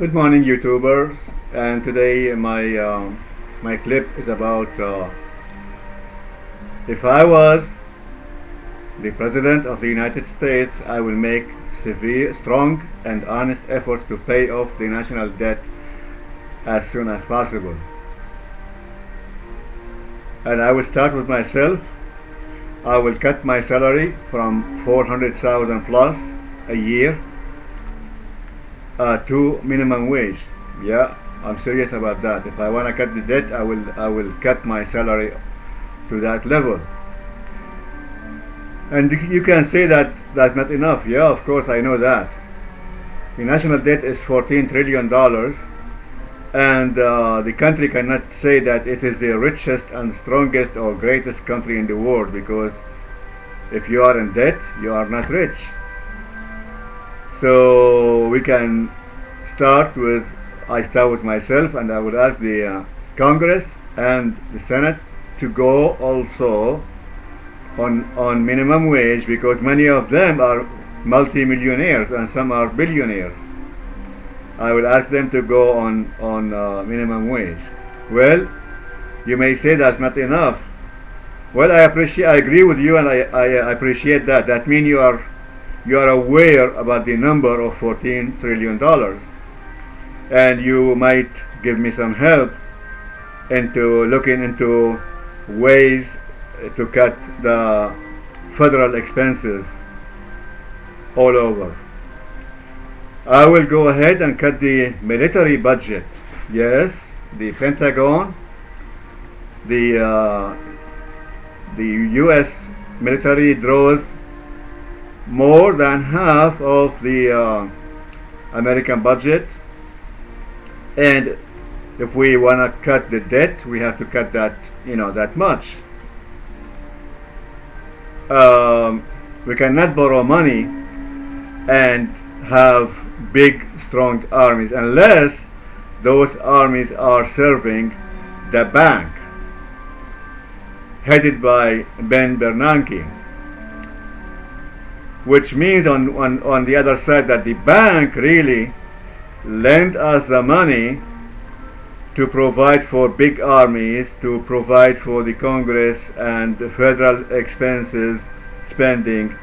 Good morning, YouTubers. And today my clip is about if I was the President of the United States, I will make severe, strong, and honest efforts to pay off the national debt as soon as possible. And I will start with myself. I will cut my salary from 400,000 plus a year to minimum wage. Yeah, I'm serious about that. If I want to cut the debt, I will cut my salary to that level. And you can say that that's not enough. Yeah, of course I know that. The national debt is $14 trillion, and the country cannot say that it is the richest and strongest or greatest country in the world, because if you are in debt, you are not rich. So we can start with, I start with myself, and I would ask the Congress and the Senate to go also on minimum wage, because many of them are multi-millionaires and some are billionaires. I will ask them to go on minimum wage. Well, you may say that's not enough. Well, I agree with you, and I appreciate that. That means you are aware about the number of $14 trillion, and you might give me some help into looking into ways to cut the federal expenses all over. I will go ahead and cut the military budget. Yes, the Pentagon, the U.S. military draws more than half of the American budget, and if we want to cut the debt, we have to cut that, that much. We cannot borrow money and have big, strong armies unless those armies are serving the bank headed by Ben Bernanke, which means on the other side that the bank really lend us the money to provide for big armies, to provide for the Congress and the federal expenses spending,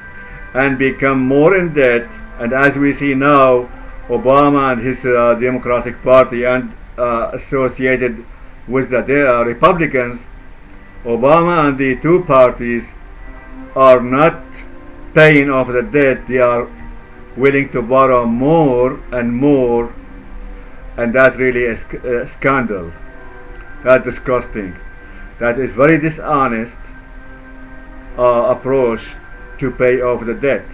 and become more in debt. And as we see now, Obama and his Democratic Party and associated with the Republicans, Obama and the two parties are not paying off the debt. They are willing to borrow more and more, and that's really a scandal. That's disgusting. That is very dishonest approach to pay off the debt.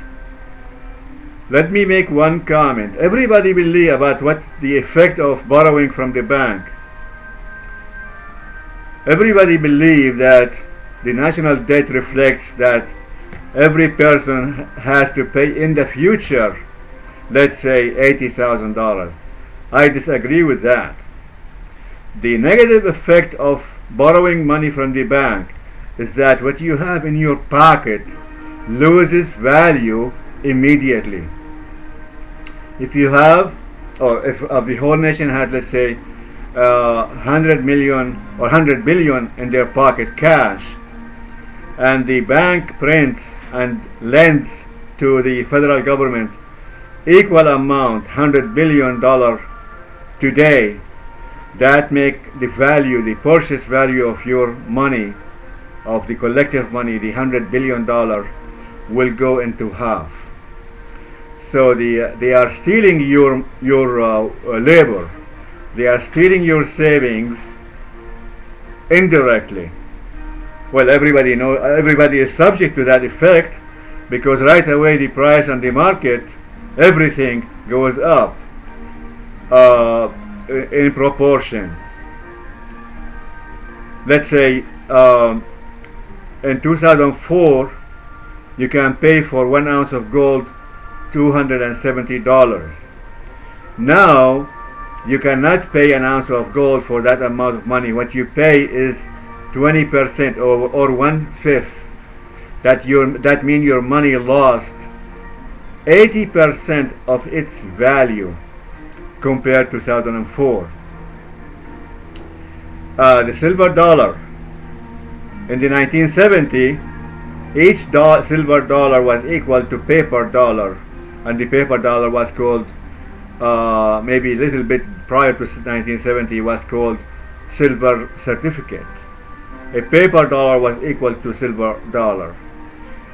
Let me make one comment. Everybody believes about what the effect of borrowing from the bank. Everybody believes that the national debt reflects that every person has to pay in the future, let's say $80,000. I disagree with that. The negative effect of borrowing money from the bank is that what you have in your pocket loses value immediately. If you have, or if the whole nation had, let's say, 100 million or 100 billion in their pocket cash, and the bank prints and lends to the federal government equal amount, $100 billion today, that make the value, the purchase value of your money, of the collective money, the $100 billion, will go into half. So they are stealing your labor. They are stealing your savings indirectly. Well, everybody is subject to that effect, because right away the price on the market, everything goes up in proportion. Let's say in 2004, you can pay for 1 ounce of gold $270. Now you cannot pay an ounce of gold for that amount of money. What you pay is 20% or 1/5. That means your money lost 80% of its value compared to 2004. The silver dollar in the 1970, each silver dollar was equal to paper dollar, and the paper dollar was called, maybe a little bit prior to 1970, was called silver certificate. A paper dollar was equal to silver dollar.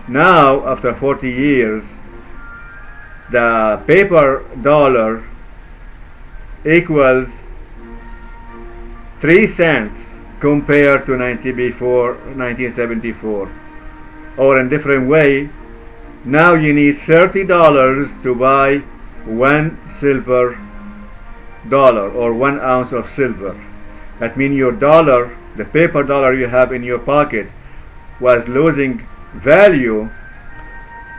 Now, after 40 years, the paper dollar equals 3 cents compared to 1974. Or in different way, now you need $30 to buy 1 silver dollar or 1 ounce of silver. That means your dollar, the paper dollar you have in your pocket, was losing value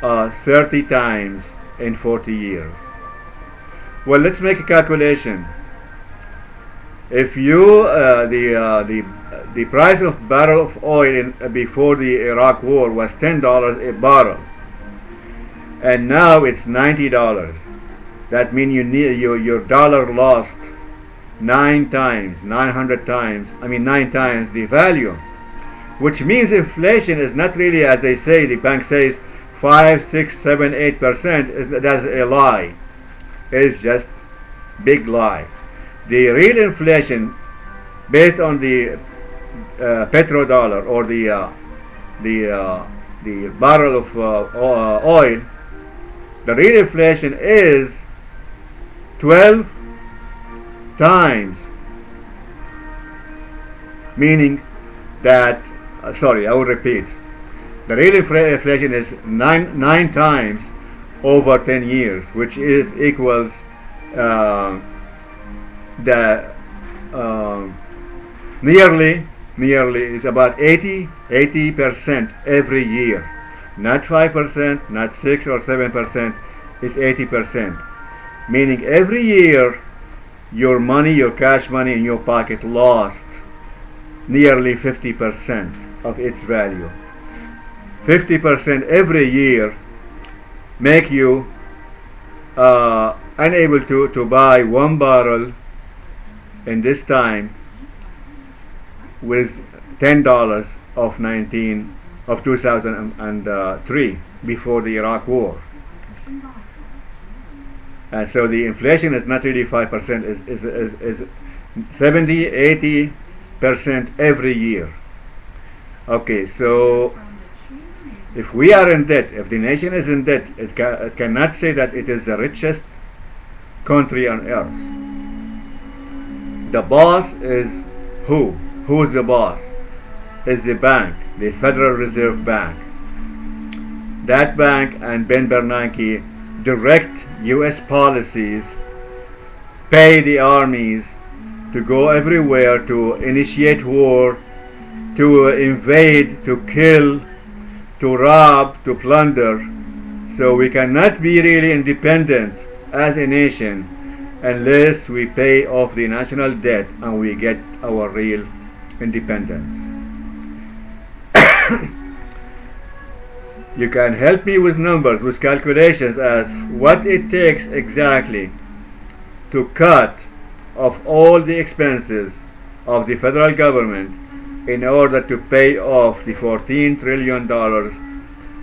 30 times in 40 years. Well, let's make a calculation. If you the price of barrel of oil before the Iraq war was $10 a barrel, and now it's $90. That means your dollar lost 9 times the value, which means inflation is not really, as they say, the bank says 5, 6, 7, 8%. That's a lie. It's just big lie. The real inflation, based on the petrodollar or the barrel of oil, the real inflation is 12 times. Meaning that, sorry, I will repeat. The real inflation is 9 times over 10 years, which is equals nearly is about 80% every year. Not 5%, not 6 or 7%, it's 80%. Meaning every year your money, your cash money in your pocket lost nearly 50% of its value. 50% every year make you unable to buy 1 barrel in this time with $10 of 2003 before the Iraq war. And so the inflation is not really 5%, is 70-80% every year. Okay, so if we are in debt, if the nation is in debt, it cannot say that it is the richest country on earth. The boss is who? Who is the boss? Is the bank, the Federal Reserve Bank. That bank and Ben Bernanke direct U.S. policies, pay the armies to go everywhere, to initiate war, to invade, to kill, to rob, to plunder. So we cannot be really independent as a nation unless we pay off the national debt and we get our real independence. You can help me with numbers, with calculations as what it takes exactly to cut off all the expenses of the federal government in order to pay off the $14 trillion,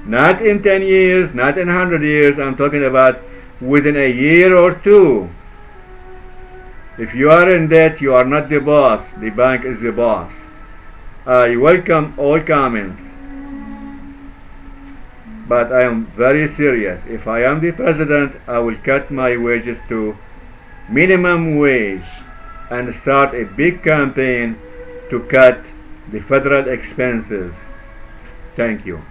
not in 10 years, not in 100 years, I'm talking about within a year or two. If you are in debt, you are not the boss, the bank is the boss. I welcome all comments, but I am very serious. If I am the president, I will cut my wages to minimum wage and start a big campaign to cut the federal expenses. Thank you.